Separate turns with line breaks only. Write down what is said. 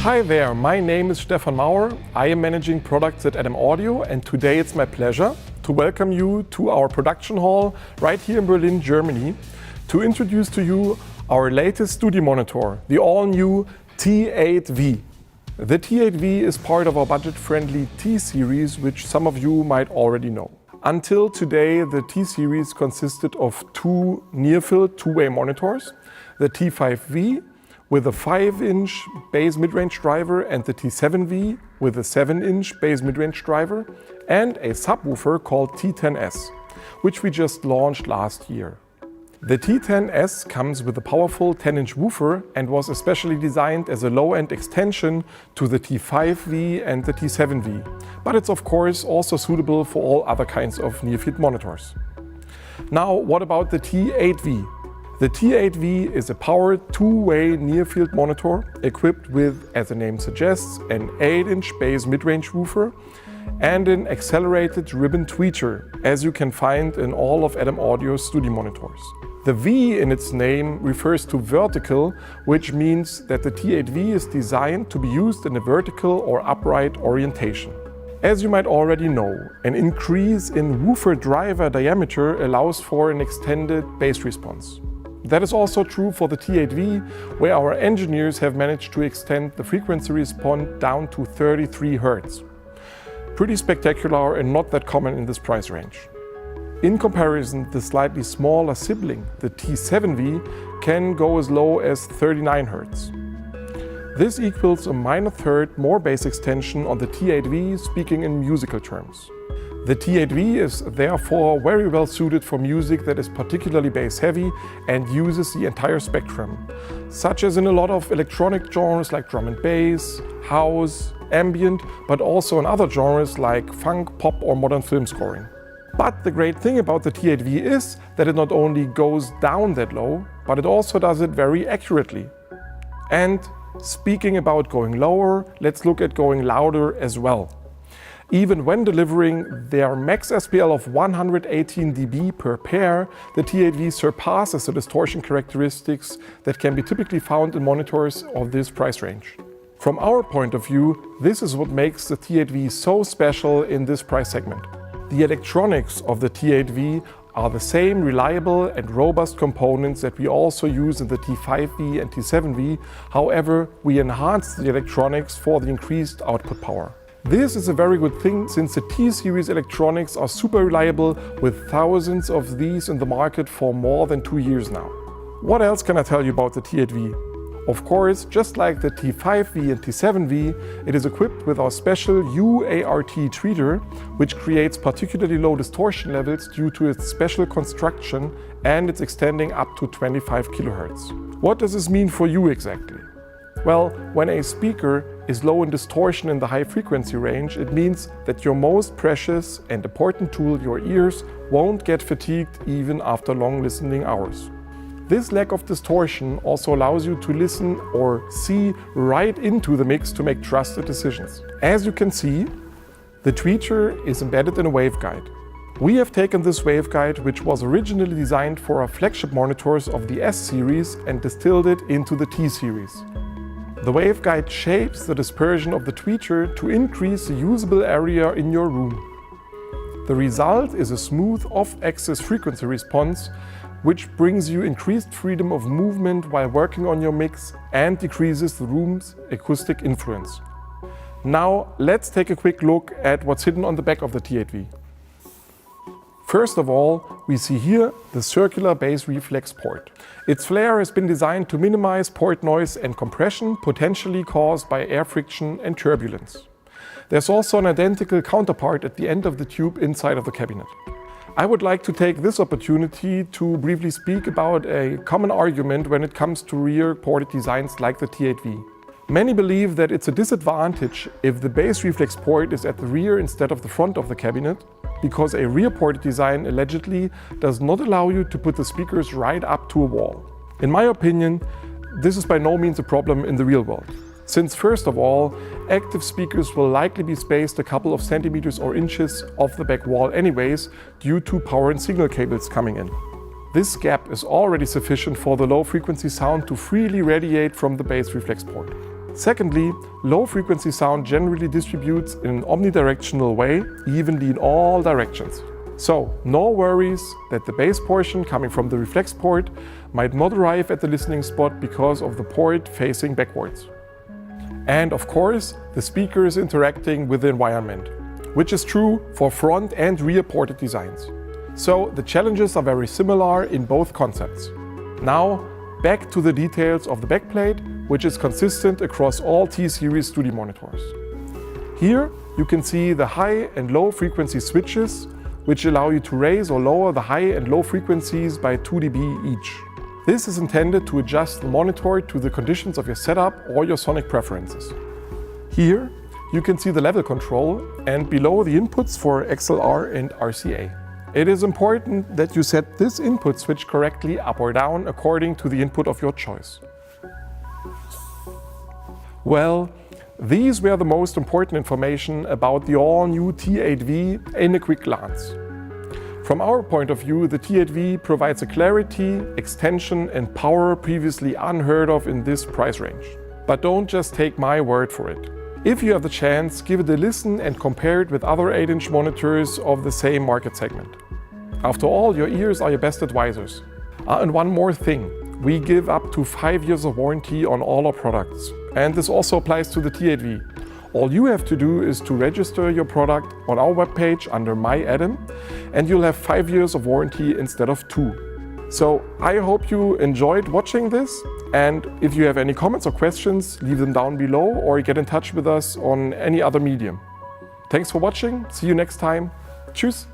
Hi there, my name is Stefan Mauer. I am managing products at Adam Audio, and today it's my pleasure to welcome you to our production hall right here in Berlin, Germany, to introduce to you our latest studio monitor, the all-new T8V. The T8V is part of our budget-friendly T-series, which some of you might already know. Until today, the T-series consisted of two near-field two-way monitors, the T5V with a 5-inch bass mid-range driver and the T7V with a 7-inch bass mid-range driver, and a subwoofer called T10S, which we just launched last year. The T10S comes with a powerful 10-inch woofer and was especially designed as a low-end extension to the T5V and the T7V, but it's of course also suitable for all other kinds of near-field monitors. Now, what about the T8V? The T8V is a powered two-way near-field monitor equipped with, as the name suggests, an 8-inch bass mid-range woofer and an accelerated ribbon tweeter, as you can find in all of Adam Audio's studio monitors. The V in its name refers to vertical, which means that the T8V is designed to be used in a vertical or upright orientation. As you might already know, an increase in woofer driver diameter allows for an extended bass response. That is also true for the T8V, where our engineers have managed to extend the frequency response down to 33 Hz. Pretty spectacular and not that common in this price range. In comparison, the slightly smaller sibling, the T7V, can go as low as 39 Hz. This equals a minor third more bass extension on the T8V, speaking in musical terms. The T8V is therefore very well suited for music that is particularly bass heavy and uses the entire spectrum, such as in a lot of electronic genres like drum and bass, house, ambient, but also in other genres like funk, pop or modern film scoring. But the great thing about the T8V is that it not only goes down that low, but it also does it very accurately. And speaking about going lower, let's look at going louder as well. Even when delivering their max SPL of 118 dB per pair, the T8V surpasses the distortion characteristics that can be typically found in monitors of this price range. From our point of view, this is what makes the T8V so special in this price segment. The electronics of the T8V are the same reliable and robust components that we also use in the T5V and T7V. However, we enhance the electronics for the increased output power. This is a very good thing, since the T-series electronics are super reliable with thousands of these in the market for more than 2 years now. What else can I tell you about the T8V? Of course, just like the T5V and T7V, it is equipped with our special UART treater, which creates particularly low distortion levels due to its special construction, and it's extending up to 25 kHz. What does this mean for you exactly? Well, when a speaker is low in distortion in the high frequency range, it means that your most precious and important tool, your ears, won't get fatigued even after long listening hours. This lack of distortion also allows you to listen or see right into the mix to make trusted decisions. As you can see, the tweeter is embedded in a waveguide. We have taken this waveguide, which was originally designed for our flagship monitors of the S-series, and distilled it into the T-series. The waveguide shapes the dispersion of the tweeter to increase the usable area in your room. The result is a smooth off-axis frequency response, which brings you increased freedom of movement while working on your mix and decreases the room's acoustic influence. Now, let's take a quick look at what's hidden on the back of the T8V. First of all, we see here the circular bass reflex port. Its flare has been designed to minimize port noise and compression potentially caused by air friction and turbulence. There's also an identical counterpart at the end of the tube inside of the cabinet. I would like to take this opportunity to briefly speak about a common argument when it comes to rear ported designs like the T8V. Many believe that it's a disadvantage if the bass reflex port is at the rear instead of the front of the cabinet, because a rear ported design allegedly does not allow you to put the speakers right up to a wall. In my opinion, this is by no means a problem in the real world, since first of all, active speakers will likely be spaced a couple of centimeters or inches off the back wall anyways, due to power and signal cables coming in. This gap is already sufficient for the low frequency sound to freely radiate from the bass reflex port. Secondly, low-frequency sound generally distributes in an omnidirectional way, evenly in all directions. So, no worries that the bass portion coming from the reflex port might not arrive at the listening spot because of the port facing backwards. And of course, the speaker is interacting with the environment, which is true for front and rear ported designs. So, the challenges are very similar in both concepts. Now, back to the details of the backplate, which is consistent across all T-Series studio monitors. Here you can see the high and low frequency switches, which allow you to raise or lower the high and low frequencies by 2 dB each. This is intended to adjust the monitor to the conditions of your setup or your sonic preferences. Here you can see the level control and below the inputs for XLR and RCA. It is important that you set this input switch correctly up or down according to the input of your choice. Well, these were the most important information about the all-new T8V in a quick glance. From our point of view, the T8V provides a clarity, extension and power previously unheard of in this price range. But don't just take my word for it. If you have the chance, give it a listen and compare it with other 8-inch monitors of the same market segment. After all, your ears are your best advisors. And one more thing, we give up to 5 years of warranty on all our products. And this also applies to the T8V. All you have to do is to register your product on our webpage under My Adam, and you'll have 5 years of warranty instead of 2. So I hope you enjoyed watching this, and if you have any comments or questions, leave them down below or get in touch with us on any other medium. Thanks for watching, see you next time. Tschüss!